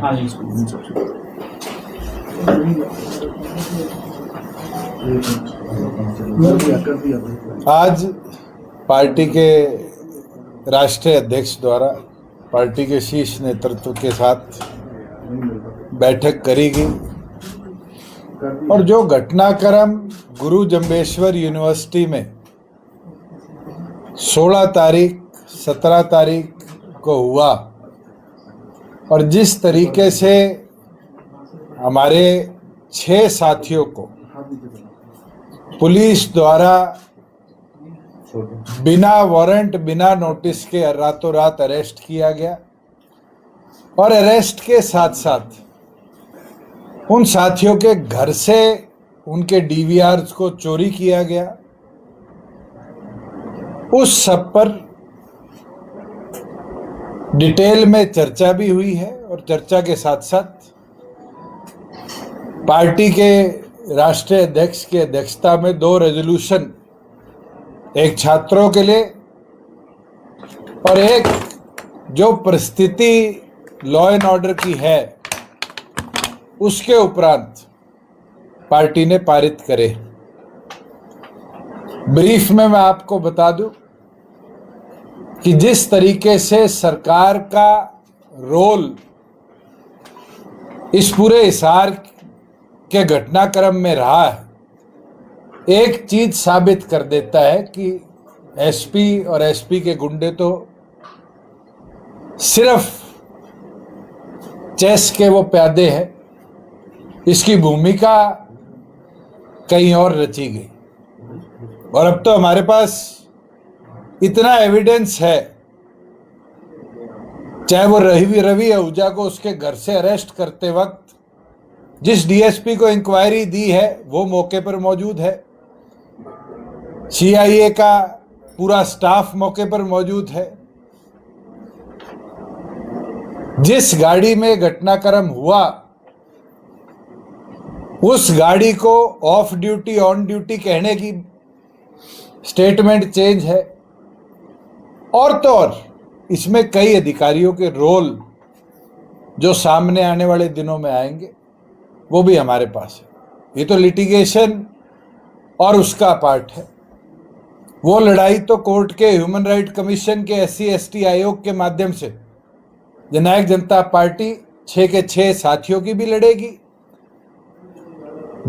आज पार्टी के राष्ट्रीय अध्यक्ष द्वारा पार्टी के शीर्ष नेतृत्व के साथ बैठक करी गई और जो घटनाक्रम गुरु जम्बेश्वर यूनिवर्सिटी में 16 तारीख 17 तारीख को हुआ और जिस तरीके से हमारे 6 साथियों को पुलिस द्वारा बिना वारंट बिना नोटिस के रातों रात अरेस्ट किया गया और अरेस्ट के साथ साथ उन साथियों के घर से उनके डीवीआर्स को चोरी किया गया, उस सब पर डिटेल में चर्चा भी हुई है और चर्चा के साथ साथ पार्टी के राष्ट्रीय अध्यक्ष की अध्यक्षता में 2 रेजोल्यूशन, एक छात्रों के लिए और एक जो परिस्थिति लॉ एंड ऑर्डर की है उसके उपरांत पार्टी ने पारित करे। ब्रीफ में मैं आपको बता दूं कि जिस तरीके से सरकार का रोल इस पूरे हिसार के घटनाक्रम में रहा है, एक चीज साबित कर देता है कि एसपी और एसपी के गुंडे तो सिर्फ चेस के वो प्यादे हैं, इसकी भूमिका कहीं और रची गई। और अब तो हमारे पास इतना एविडेंस है, चाहे वो रवि आहूजा को उसके घर से अरेस्ट करते वक्त जिस डीएसपी को इंक्वायरी दी है वो मौके पर मौजूद है, सीआईए का पूरा स्टाफ मौके पर मौजूद है, जिस गाड़ी में घटनाक्रम हुआ उस गाड़ी को ऑफ ड्यूटी ऑन ड्यूटी कहने की स्टेटमेंट चेंज है। और तो और इसमें कई अधिकारियों के रोल जो सामने आने वाले दिनों में आएंगे वो भी हमारे पास है। ये तो लिटिगेशन और उसका पार्ट है। वो लड़ाई तो कोर्ट के ह्यूमन राइट कमीशन के SC/ST आयोग के माध्यम से जननायक जनता पार्टी 6 के 6 साथियों की भी लड़ेगी।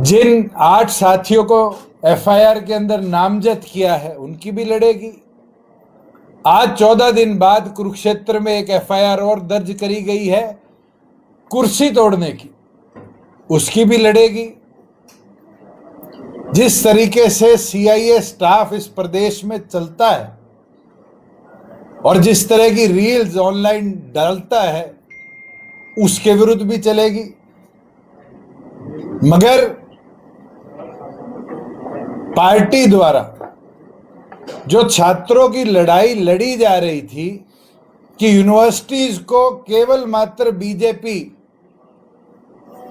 जिन 8 साथियों को FIR के अंदर नामजद किया है उनकी भी लड़ेगी। आज 14 दिन बाद कुरुक्षेत्र में एक FIR और दर्ज करी गई है कुर्सी तोड़ने की, उसकी भी लड़ेगी। जिस तरीके से CIA स्टाफ इस प्रदेश में चलता है और जिस तरह की रील्स ऑनलाइन डालता है उसके विरुद्ध भी चलेगी। मगर पार्टी द्वारा जो छात्रों की लड़ाई लड़ी जा रही थी कि यूनिवर्सिटीज को केवल मात्र बीजेपी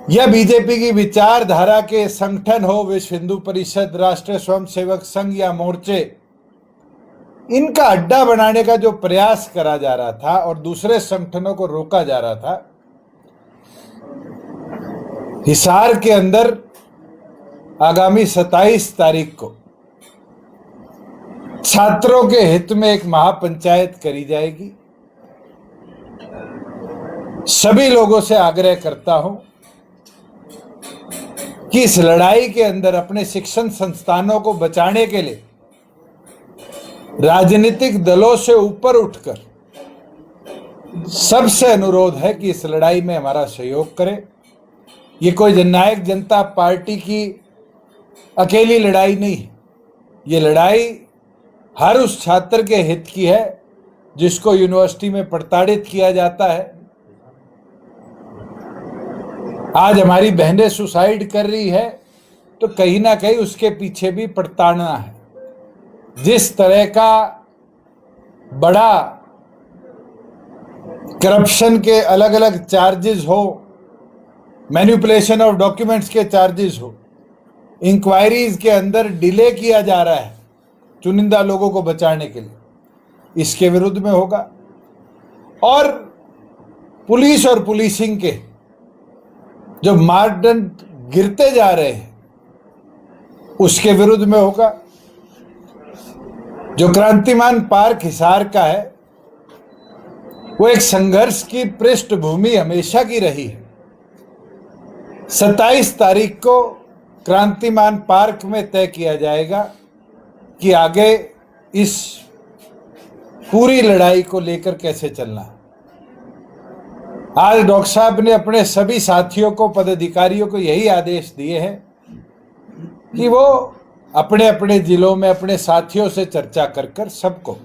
या बीजेपी की विचारधारा के संगठन हो, विश्व हिंदू परिषद, राष्ट्रीय स्वयंसेवक संघ या मोर्चे, इनका अड्डा बनाने का जो प्रयास करा जा रहा था और दूसरे संगठनों को रोका जा रहा था, हिसार के अंदर आगामी 27 तारीख को छात्रों के हित में एक महापंचायत करी जाएगी। सभी लोगों से आग्रह करता हूं कि इस लड़ाई के अंदर अपने शिक्षण संस्थानों को बचाने के लिए राजनीतिक दलों से ऊपर उठकर सबसे अनुरोध है कि इस लड़ाई में हमारा सहयोग करें। ये कोई जननायक जनता पार्टी की अकेली लड़ाई नहीं है, ये लड़ाई हर उस छात्र के हित की है जिसको यूनिवर्सिटी में प्रताड़ित किया जाता है। आज हमारी बहनें सुसाइड कर रही है तो कहीं ना कहीं उसके पीछे भी प्रताड़ना है। जिस तरह का बड़ा करप्शन के अलग अलग चार्जेस हो, मैनिपुलेशन ऑफ डॉक्यूमेंट्स के चार्जेस हो, इंक्वायरीज के अंदर डिले किया जा रहा है चुनिंदा लोगों को बचाने के लिए, इसके विरुद्ध में होगा। और पुलिस और पुलिसिंग के जो मानदंड गिरते जा रहे हैं उसके विरुद्ध में होगा। जो क्रांतिमान पार्क हिसार का है वो एक संघर्ष की पृष्ठभूमि हमेशा की रही है। 27 तारीख को क्रांतिमान पार्क में तय किया जाएगा कि आगे इस पूरी लड़ाई को लेकर कैसे चलना है। आज डॉक्टर साहब ने अपने सभी साथियों को, पदाधिकारियों को यही आदेश दिए हैं कि वो अपने अपने जिलों में अपने साथियों से चर्चा कर सबको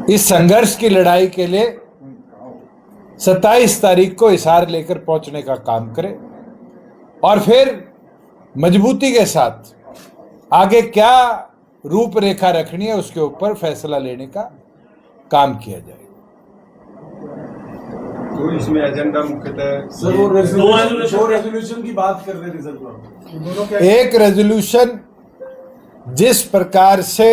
इस संघर्ष की लड़ाई के लिए 27 तारीख को हिसार लेकर पहुंचने का काम करें और फिर मजबूती के साथ आगे क्या रूपरेखा रखनी है उसके ऊपर फैसला लेने का काम किया जाए। तो इसमें एजेंडा मुख्यतः सर वो रेजोल्यूशन की बात कर रहे थे सर। एक रेजोल्यूशन जिस प्रकार से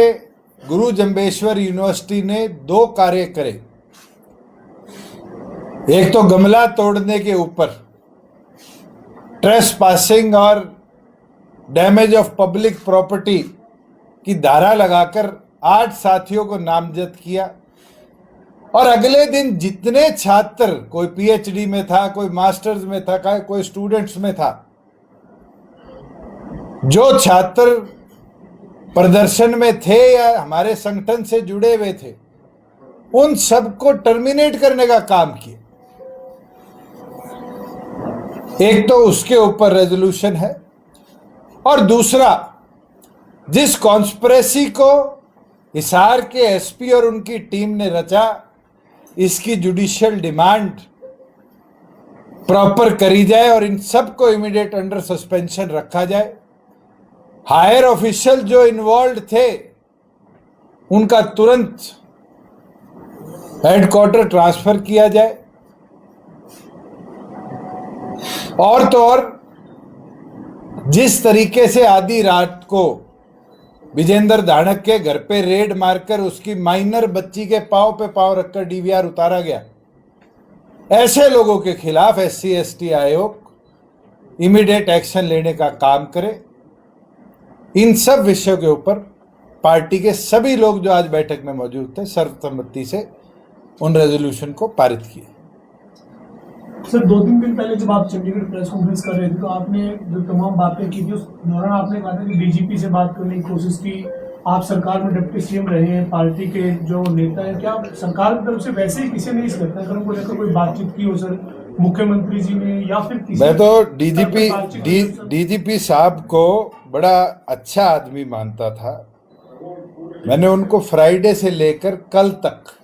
गुरु जंबेश्वर यूनिवर्सिटी ने 2 कार्य करे, एक तो गमला तोड़ने के ऊपर ट्रेसपासिंग और डैमेज ऑफ पब्लिक प्रॉपर्टी की धारा लगाकर 8 साथियों को नामजद किया और अगले दिन जितने छात्र, कोई पीएचडी में था, कोई मास्टर्स में था, कोई स्टूडेंट्स में था, जो छात्र प्रदर्शन में थे या हमारे संगठन से जुड़े हुए थे, उन सबको टर्मिनेट करने का काम किया। एक तो उसके ऊपर रेजोल्यूशन है और दूसरा जिस कॉन्स्पिरेसी को हिसार के एसपी और उनकी टीम ने रचा, इसकी जुडिशियल डिमांड प्रॉपर करी जाए और इन सबको इमीडिएट अंडर सस्पेंशन रखा जाए। हायर ऑफिशियल जो इन्वॉल्व थे उनका तुरंत हेडक्वार्टर ट्रांसफर किया जाए और तो और जिस तरीके से आधी रात को विजेंद्र धानक के घर पे रेड मारकर उसकी माइनर बच्ची के पांव पे पांव रखकर डीवीआर उतारा गया, ऐसे लोगों के खिलाफ एससी एसटी आयोग इमीडिएट एक्शन लेने का काम करे। इन सब विषयों के ऊपर पार्टी के सभी लोग जो आज बैठक में मौजूद थे सर्वसम्मति से उन रेजोल्यूशन को पारित किया। सर 2-3 दिन पहले जब आप चंडीगढ़ प्रेस कॉन्फ्रेंस कर रहे थे तो आपने जो तमाम बातें की थी उस दौरान आपने कहा था कि डीजीपी से बात करने की कोशिश की। आप सरकार में डिप्टी सीएम रहे हैं, पार्टी के जो नेता हैं, क्या सरकार की तरफ से वैसे ही किसी ने इस घटनाक्रम को लेकर कोई बातचीत की हो सर, मुख्यमंत्री जी ने या फिर किसी? मैं तो डीजीपी साहब को बड़ा अच्छा आदमी मानता था। मैंने उनको फ्राइडे से लेकर कल तक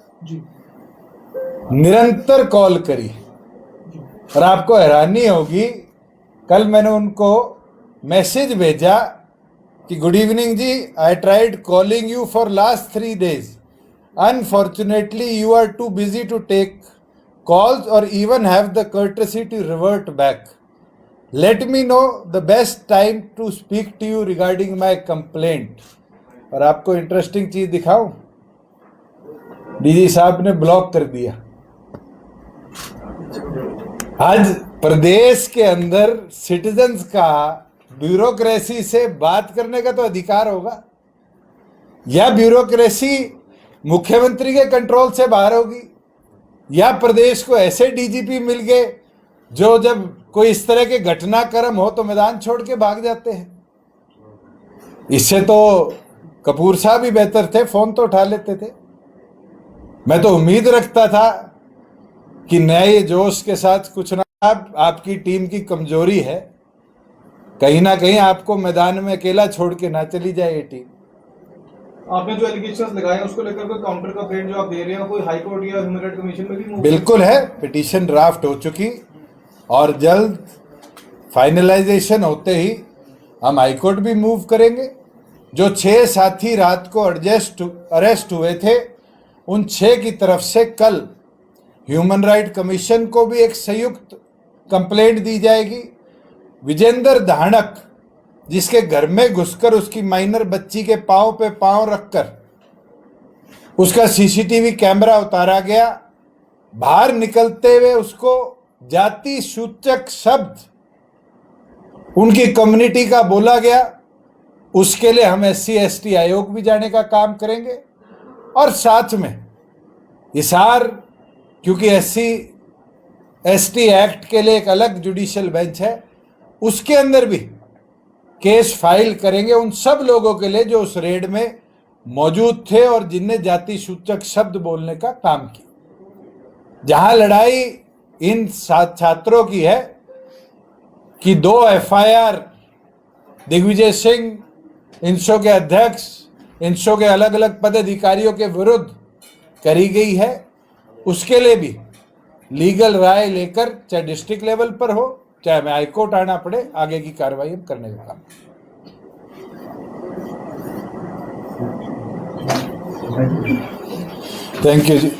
निरंतर कॉल करी और आपको हैरानी होगी, कल मैंने उनको मैसेज भेजा कि good evening ji, I tried calling you for last 3 days, unfortunately you are too busy to take calls or even have the courtesy to revert back. Let me know the best time to speak to you regarding my complaint. और आपको interesting चीज दिखाऊं, DG साहब ने block कर दिया। आज प्रदेश के अंदर सिटीजन्स का ब्यूरोक्रेसी से बात करने का तो अधिकार होगा, या ब्यूरोक्रेसी मुख्यमंत्री के कंट्रोल से बाहर होगी, या प्रदेश को ऐसे डीजीपी मिल गए जो जब कोई इस तरह के घटनाक्रम हो तो मैदान छोड़ के भाग जाते हैं। इससे तो कपूर साहब ही बेहतर थे, फोन तो उठा लेते थे। मैं तो उम्मीद रखता था कि नए जोश के साथ कुछ ना, आपकी टीम की कमजोरी है, कहीं ना कहीं आपको मैदान में अकेला छोड़ के ना चली जाए ये टीम। आपने जो एलिगेशंस लगाए उसको लेकर कोई काउंटर का पेड जो आप दे रहे हो, कोई हाई कोर्ट या ह्यूमन राइट कमीशन में भी? बिल्कुल है, पिटीशन ड्राफ्ट हो चुकी और जल्द फाइनलाइजेशन होते ही हम हाई कोर्ट भी मूव करेंगे। जो 6 साथी रात को अरेस्ट हुए थे, उन 6 की तरफ से कल ह्यूमन राइट कमीशन को भी एक संयुक्त कंप्लेंट दी जाएगी। विजेंद्र धानक जिसके घर में घुसकर उसकी माइनर बच्ची के पांव पे पांव रखकर उसका सीसीटीवी कैमरा उतारा गया, बाहर निकलते हुए उसको जाति सूचक शब्द उनकी कम्युनिटी का बोला गया, उसके लिए हम SC/ST आयोग भी जाने का काम करेंगे। और साथ में हिसार, क्योंकि SC/ST एक्ट के लिए एक अलग जुडिशियल बेंच है, उसके अंदर भी केस फाइल करेंगे उन सब लोगों के लिए जो उस रेड में मौजूद थे और जिनने जाति सूचक शब्द बोलने का काम किया। जहां लड़ाई इन छात्रों की है कि 2 FIR दिग्विजय सिंह, इंशो के अध्यक्ष, इंशो के अलग अलग पदाधिकारियों के विरुद्ध करी गई है, उसके लिए भी लीगल राय लेकर, चाहे डिस्ट्रिक्ट लेवल पर हो चाहे हमें हाईकोर्ट आना पड़े, आगे की कार्रवाई हम करने का काम। Thank you ji.